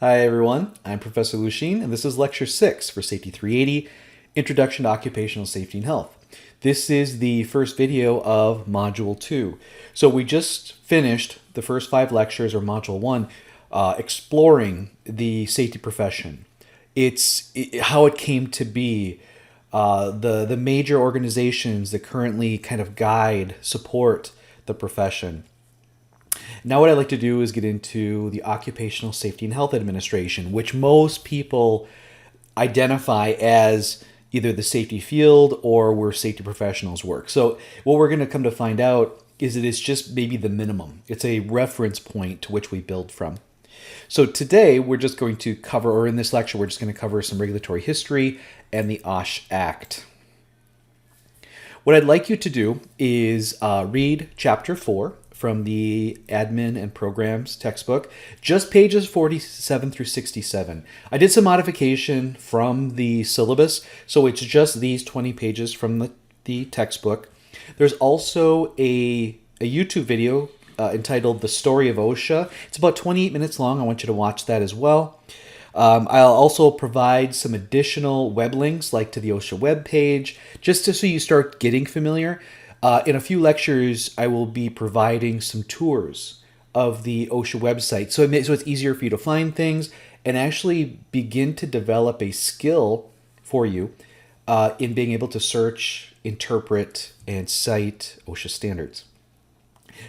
Hi everyone, I'm Professor Lushin, and this is Lecture 6 for Safety 380, Introduction to Occupational Safety and Health. This is the first video of Module 2. So we just finished the first 5 lectures, or Module 1, exploring the safety profession. How it came to be, the major organizations that currently kind of guide, support the profession. Now what I'd like to do is get into the Occupational Safety and Health Administration, which most people identify as either the safety field or where safety professionals work. So what we're going to come to find out is that it's just maybe the minimum. It's a reference point to which we build from. So today we're just going to cover, or in this lecture, we're just going to cover some regulatory history and the OSH Act. What I'd like you to do is read Chapter 4 from the Admin and Programs textbook, just pages 47 through 67. I did some modification from the syllabus, so it's just these 20 pages from the textbook. There's also a YouTube video entitled The Story of OSHA. It's about 28 minutes long. I want you to watch that as well. I'll also provide some additional web links, like to the OSHA webpage, just so you start getting familiar. In a few lectures, I will be providing some tours of the OSHA website, so it's easier for you to find things and actually begin to develop a skill for you in being able to search, interpret, and cite OSHA standards.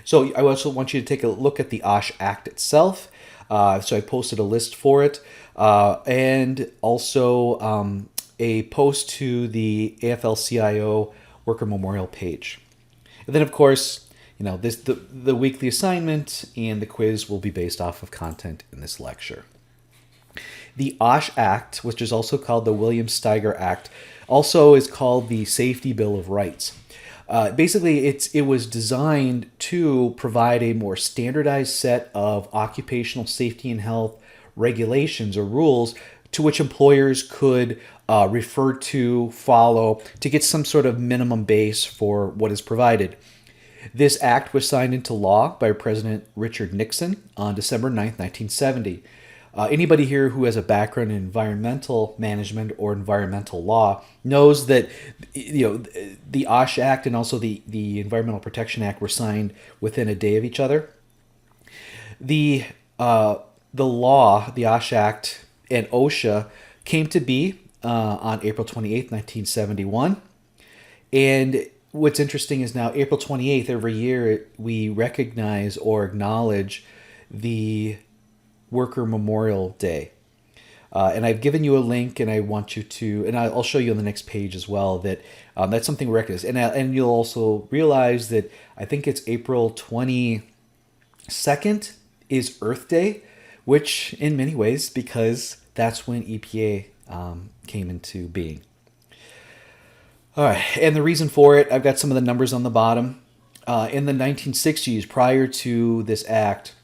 So I also want you to take a look at the OSH Act itself. So I posted a list for it, and also a post to the AFL-CIO Worker Memorial page. And then, of course, the weekly assignment and the quiz will be based off of content in this lecture. The OSH Act, which is also called the William Steiger Act, also is called the Safety Bill of Rights. Basically, it was designed to provide a more standardized set of occupational safety and health regulations or rules to which employers could refer to, follow, to get some sort of minimum base for what is provided. This act was signed into law by President Richard Nixon on December 9th, 1970. Anybody here who has a background in environmental management or environmental law knows that the OSH Act and also the Environmental Protection Act were signed within a day of each other. The law, the OSH Act, and OSHA came to be on April 28th, 1971. And what's interesting is now April 28th, every year, we recognize or acknowledge the Worker Memorial Day. And I've given you a link, and I want you to, and I'll show you on the next page as well, that that's something we recognize. And you'll also realize that I think it's April 22nd is Earth Day, which in many ways, because that's when EPA came into being. All right, and the reason for it, I've got some of the numbers on the bottom. In the 1960s, prior to this act,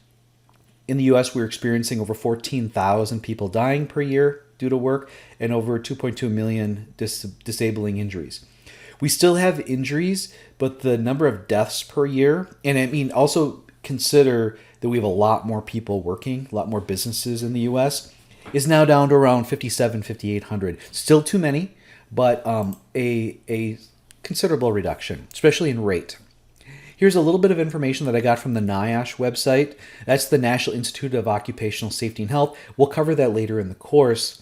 in the U.S., we were experiencing over 14,000 people dying per year due to work and over 2.2 million disabling injuries. We still have injuries, but the number of deaths per year, and I mean, also consider that we have a lot more people working, a lot more businesses in the U.S., is now down to around 5,800. Still too many, but a considerable reduction, especially in rate. Here's a little bit of information that I got from the NIOSH website. That's the National Institute of Occupational Safety and Health. We'll cover that later in the course.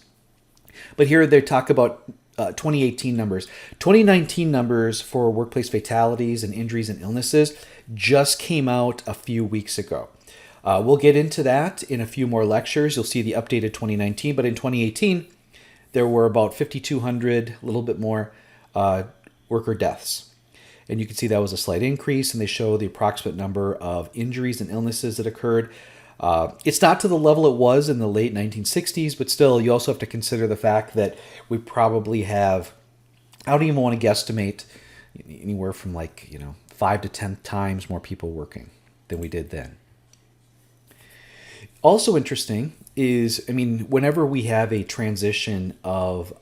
But here they talk about 2018 numbers. 2019 numbers for workplace fatalities and injuries and illnesses just came out a few weeks ago. We'll get into that in a few more lectures. You'll see the updated 2019, but in 2018, there were about 5,200, a little bit more, worker deaths. And you can see that was a slight increase, and they show the approximate number of injuries and illnesses that occurred. It's not to the level it was in the late 1960s, but still, you also have to consider the fact that we probably have, I don't even want to guesstimate, anywhere from 5 to 10 times more people working than we did then. Also interesting is, whenever we have a transition of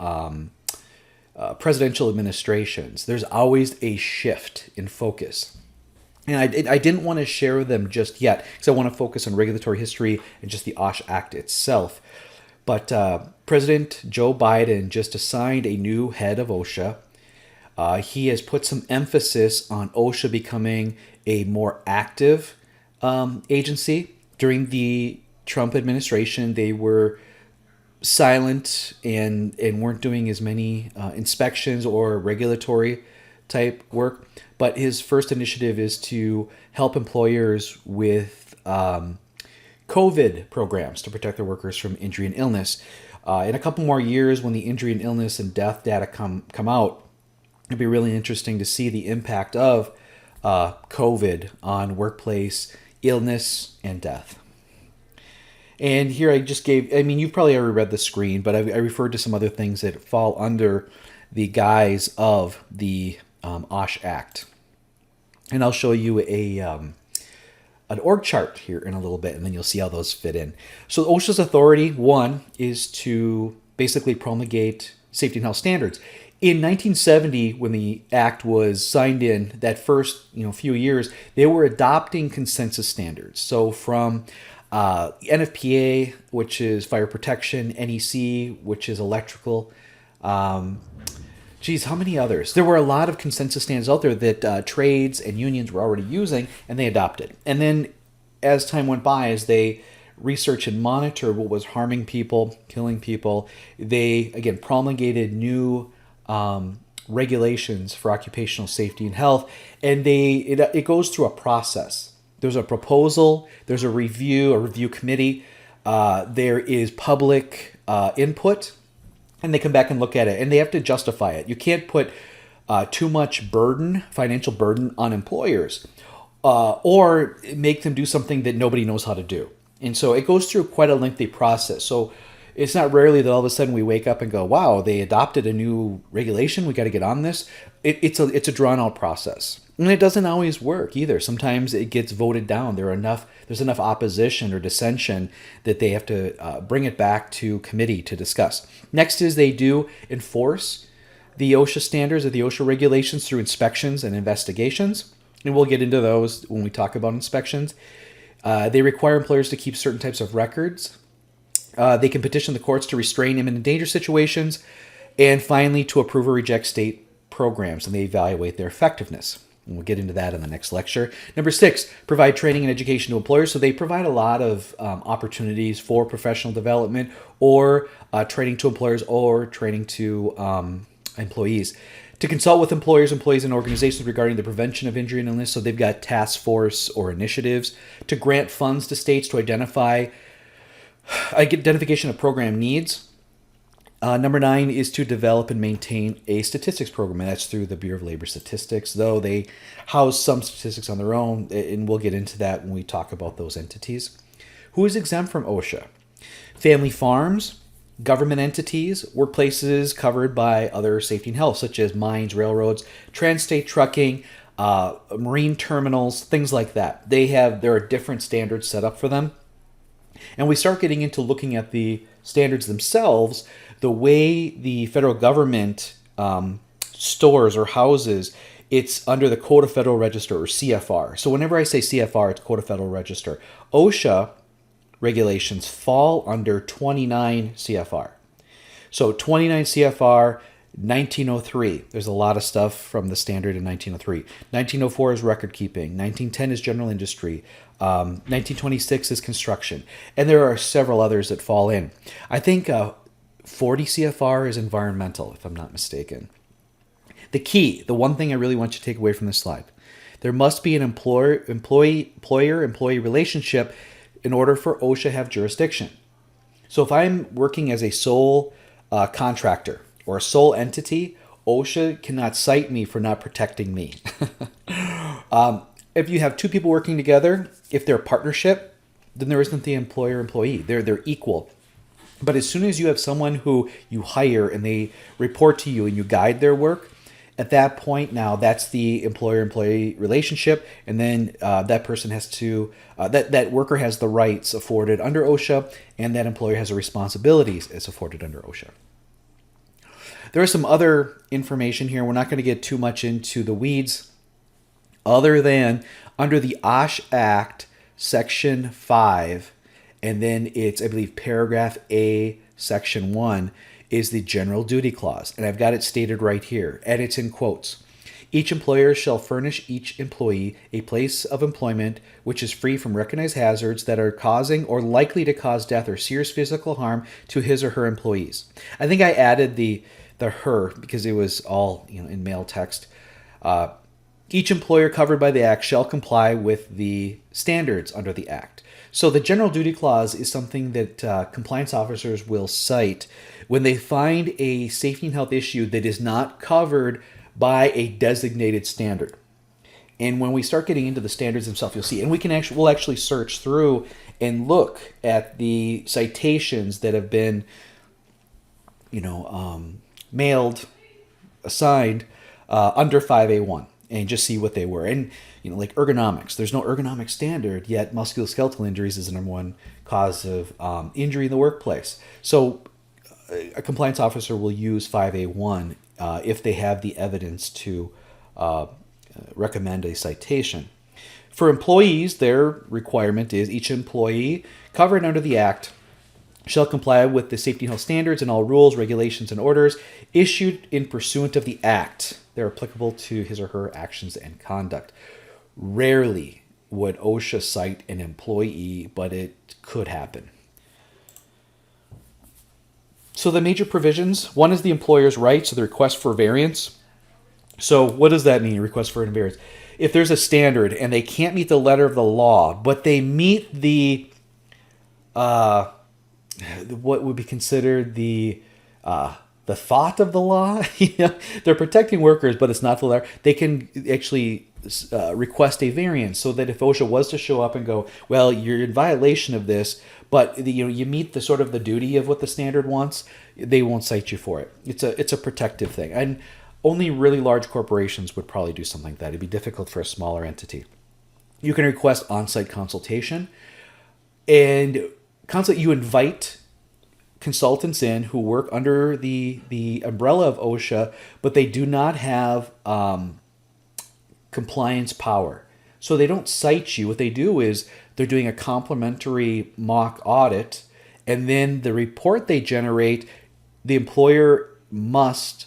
presidential administrations, there's always a shift in focus. And I didn't want to share them just yet because I want to focus on regulatory history and just the OSH Act itself. But President Joe Biden just assigned a new head of OSHA. He has put some emphasis on OSHA becoming a more active agency. During the Trump administration, they were silent and weren't doing as many inspections or regulatory type work. But his first initiative is to help employers with COVID programs to protect their workers from injury and illness. In a couple more years, when the injury and illness and death data come out, it'd be really interesting to see the impact of COVID on workplace illness and death. And here I just gave, I mean, you've probably already read the screen, but I referred to some other things that fall under the guise of the OSH Act. And I'll show you an org chart here in a little bit, and then you'll see how those fit in. So OSHA's authority, one, is to basically promulgate safety and health standards. In 1970, when the act was signed in, that first few years, they were adopting consensus standards. So from NFPA, which is fire protection, NEC, which is electrical. How many others? There were a lot of consensus standards out there that trades and unions were already using, and they adopted. And then as time went by, as they research and monitor what was harming people, killing people, they, again, promulgated new regulations for occupational safety and health, and it goes through a process. There's a proposal, there's a review committee, there is public input, and they come back and look at it, and they have to justify it. You can't put too much financial burden on employers, or make them do something that nobody knows how to do. And so it goes through quite a lengthy process. So it's not rarely that all of a sudden we wake up and go, wow, they adopted a new regulation, we got to get on this. It's a drawn out process. And it doesn't always work either. Sometimes it gets voted down. There's enough opposition or dissension that they have to bring it back to committee to discuss. Next is they do enforce the OSHA standards or the OSHA regulations through inspections and investigations. And we'll get into those when we talk about inspections. They require employers to keep certain types of records. They can petition the courts to restrain imminent danger situations. And finally, to approve or reject state programs, and they evaluate their effectiveness. And we'll get into that in the next lecture. Number 6, provide training and education to employers. So they provide a lot of opportunities for professional development or training to employers or training to employees. To consult with employers, employees, and organizations regarding the prevention of injury and illness. So they've got task force or initiatives. To grant funds to states to identification of program needs. Number 9 is to develop and maintain a statistics program, and that's through the Bureau of Labor Statistics, though they house some statistics on their own, and we'll get into that when we talk about those entities. Who is exempt from OSHA? Family farms, government entities, workplaces covered by other safety and health, such as mines, railroads, trans-state trucking, marine terminals, things like that. There are different standards set up for them. And we start getting into looking at the standards themselves. The way the federal government stores or houses, it's under the Code of Federal Register or CFR. So whenever I say CFR, it's Code of Federal Register. OSHA regulations fall under 29 CFR. So 29 CFR, 1903. There's a lot of stuff from the standard in 1903. 1904 is record keeping. 1910 is general industry. 1926 is construction. And there are several others that fall in. I think 40 CFR is environmental, if I'm not mistaken. The one thing I really want you to take away from this slide, there must be an employer-employee relationship in order for OSHA to have jurisdiction. So if I'm working as a sole contractor or a sole entity, OSHA cannot cite me for not protecting me. If you have two people working together, if they're a partnership, then there isn't the employer-employee. They're equal. But as soon as you have someone who you hire and they report to you and you guide their work, at that point now that's the employer-employee relationship, and then that person has to that worker has the rights afforded under OSHA, and that employer has the responsibilities as afforded under OSHA. There is some other information here. We're not going to get too much into the weeds other than under the OSH Act, Section 5, and then it's, I believe, paragraph A, Section 1, is the general duty clause. And I've got it stated right here, and it's in quotes. Each employer shall furnish each employee a place of employment which is free from recognized hazards that are causing or likely to cause death or serious physical harm to his or her employees. I think I added the her because it was all in male text. Each employer covered by the Act shall comply with the standards under the Act. So the general duty clause is something that compliance officers will cite when they find a safety and health issue that is not covered by a designated standard. And when we start getting into the standards themselves, you'll see, and we'll actually search through and look at the citations that have been, mailed, assigned under 5A1, and just see what they were. And like ergonomics, there's no ergonomic standard, yet musculoskeletal injuries is the number one cause of injury in the workplace. So a compliance officer will use 5A1 if they have the evidence to recommend a citation. For employees, their requirement is each employee covered under the Act shall comply with the safety and health standards and all rules, regulations, and orders issued in pursuant of the Act. They're applicable to his or her actions and conduct. Rarely would OSHA cite an employee, but it could happen. So the major provisions, one is the employer's right, so the request for variance. So what does that mean, request for variance? If there's a standard and they can't meet the letter of the law, but they meet the what would be considered the thought of the law, they're protecting workers, but it's not the letter. They can actually request a variance, so that if OSHA was to show up and go, well, you're in violation of this, but you meet the sort of the duty of what the standard wants, they won't cite you for it. It's a protective thing, and only really large corporations would probably do something like that. It'd be difficult for a smaller entity. You can request on-site consultation, and you invite consultants in who work under the umbrella of OSHA, but they do not have compliance power. So they don't cite you. What they do is they're doing a complimentary mock audit, and then the report they generate, the employer must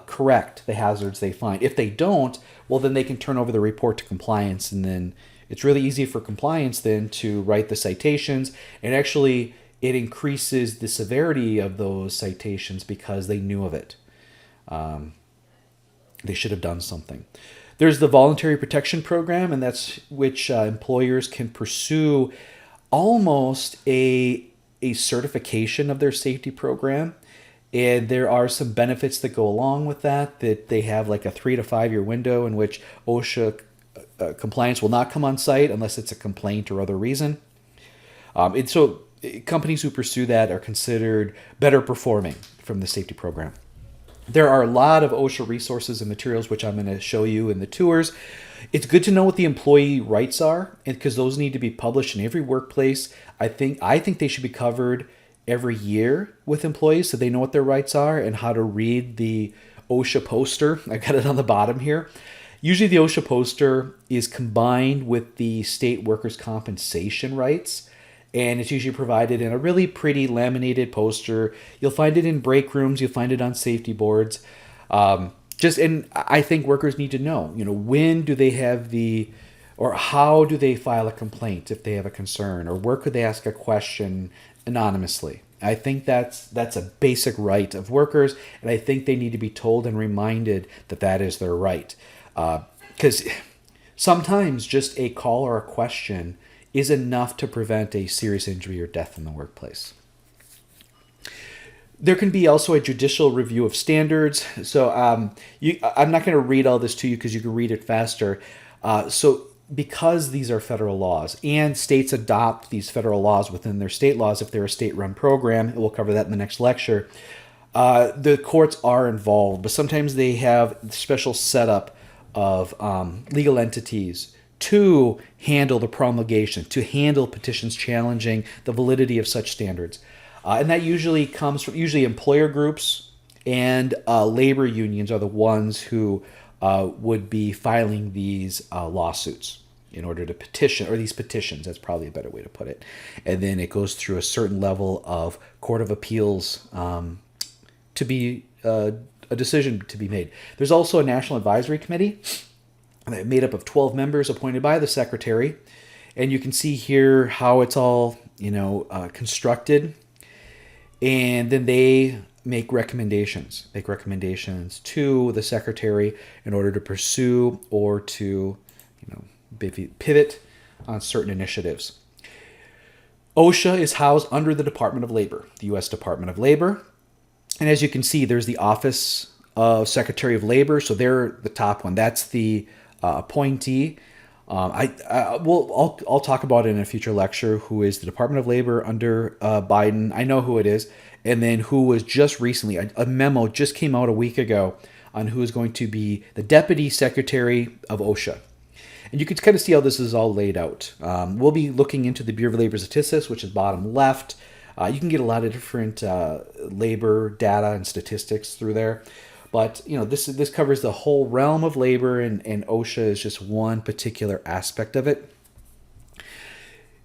correct the hazards they find. If they don't, well, then they can turn over the report to compliance, and then it's really easy for compliance then to write the citations, and actually it increases the severity of those citations because they knew of it. They should have done something. There's the voluntary protection program, and that's which employers can pursue almost a certification of their safety program. And there are some benefits that go along with that they have like a 3 to 5 year window in which OSHA compliance will not come on site unless it's a complaint or other reason. And so companies who pursue that are considered better performing from the safety program. There are a lot of OSHA resources and materials which I'm going to show you in the tours. It's good to know what the employee rights are, and because those need to be published in every workplace. I think they should be covered every year with employees so they know what their rights are and how to read the OSHA poster. I got it on the bottom here. Usually the OSHA poster is combined with the state workers' compensation rights, and it's usually provided in a really pretty laminated poster. You'll find it in break rooms. You'll find it on safety boards. And I think workers need to know, when do they have or how do they file a complaint if they have a concern, or where could they ask a question anonymously. I think that's a basic right of workers, and I think they need to be told and reminded that is their right. Because sometimes just a call or a question is enough to prevent a serious injury or death in the workplace. There can be also a judicial review of standards. So I'm not going to read all this to you because you can read it faster. Because these are federal laws and states adopt these federal laws within their state laws, if they're a state-run program, and we'll cover that in the next lecture, the courts are involved, but sometimes they have special setup of legal entities to handle the promulgation, to handle petitions challenging the validity of such standards. And that usually comes from employer groups and labor unions are the ones who would be filing these lawsuits in order to petition, or these petitions, that's probably a better way to put it. And then it goes through a certain level of Court of Appeals to be a decision to be made. There's also a National Advisory Committee made up of 12 members appointed by the Secretary. And you can see here how it's all, constructed. And then they make recommendations to the Secretary in order to pursue or to, pivot on certain initiatives. OSHA is housed under the Department of Labor, the U.S. Department of Labor. And as you can see, there's the Office of Secretary of Labor. So they're the top one. That's the appointee. I'll talk about it in a future lecture, who is the Department of Labor under Biden. I know who it is. And then who was just recently, a memo just came out a week ago on who is going to be the Deputy Secretary of OSHA. And you can kind of see how this is all laid out. We'll be looking into the Bureau of Labor Statistics, which is bottom left. You can get a lot of different labor data and statistics through there. But, this covers the whole realm of labor, and OSHA is just one particular aspect of it.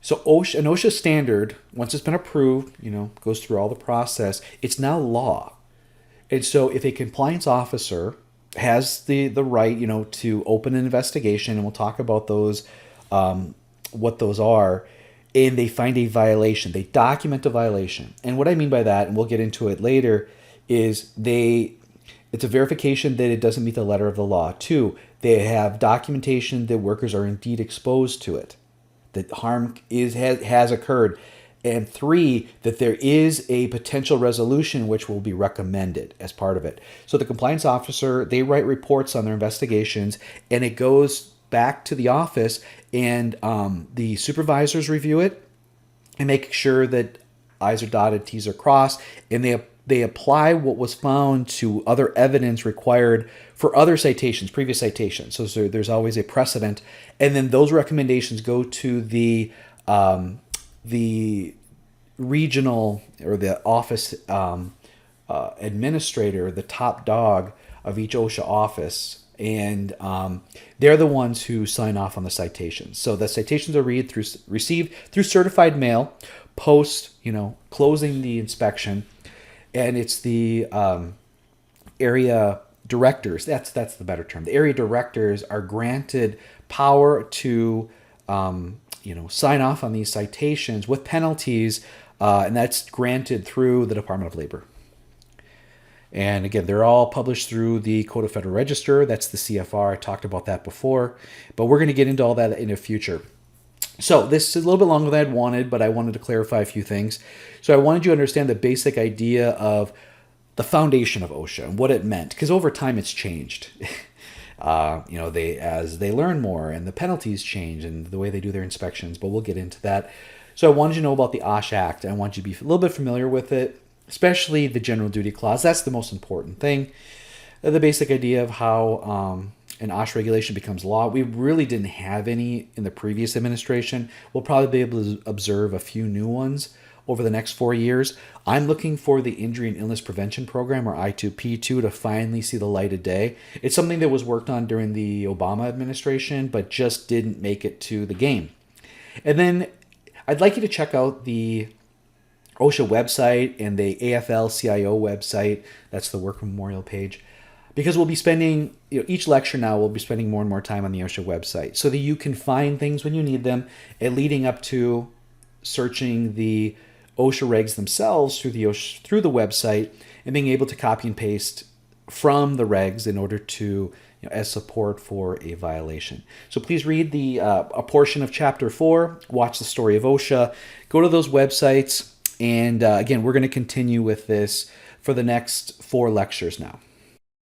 So an OSHA standard, once it's been approved, goes through all the process, it's now law. And so if a compliance officer has the right, to open an investigation, and we'll talk about those, what those are, and they find a violation, they document a violation. And what I mean by that, and we'll get into it later, is it's a verification that it doesn't meet the letter of the law. 2, they have documentation that workers are indeed exposed to it, that harm has occurred. And 3, that there is a potential resolution which will be recommended as part of it. So the compliance officer, they write reports on their investigations, and it goes back to the office, and the supervisors review it and make sure that I's are dotted, T's are crossed, and they apply what was found to other evidence required for other citations, previous citations. So there's always a precedent. And then those recommendations go to the regional or the office administrator, the top dog of each OSHA office. And they're the ones who sign off on the citations. So the citations are received through certified mail, post, closing the inspection. And it's the area directors. That's the better term. The area directors are granted power to, sign off on these citations with penalties, and that's granted through the Department of Labor. And again, they're all published through the Code of Federal Register. That's the CFR. I talked about that before, but we're going to get into all that in the future. So this is a little bit longer than I'd wanted, but I wanted to clarify a few things. So I wanted you to understand the basic idea of the foundation of OSHA and what it meant, because over time it's changed. As they learn more, and the penalties change, and the way they do their inspections. But we'll get into that. So I wanted you to know about the OSH Act. I want you to be a little bit familiar with it, especially the general duty clause. That's the most important thing. The basic idea of how an OSH regulation becomes law. We really didn't have any in the previous administration. We'll probably be able to observe a few new ones over the next 4 years. I'm looking for the Injury and Illness Prevention Program, or I2P2, to finally see the light of day. It's something that was worked on during the Obama administration, but just didn't make it to the game. And then I'd like you to check out the OSHA website and the AFL-CIO website. That's the Work Memorial page. Because we'll be spending, each lecture now, we'll be spending more and more time on the OSHA website so that you can find things when you need them, and leading up to searching the OSHA regs themselves through the website, and being able to copy and paste from the regs in order to, as support for a violation. So please read a portion of Chapter 4, watch the story of OSHA, go to those websites, and again, we're going to continue with this for the next 4 lectures now.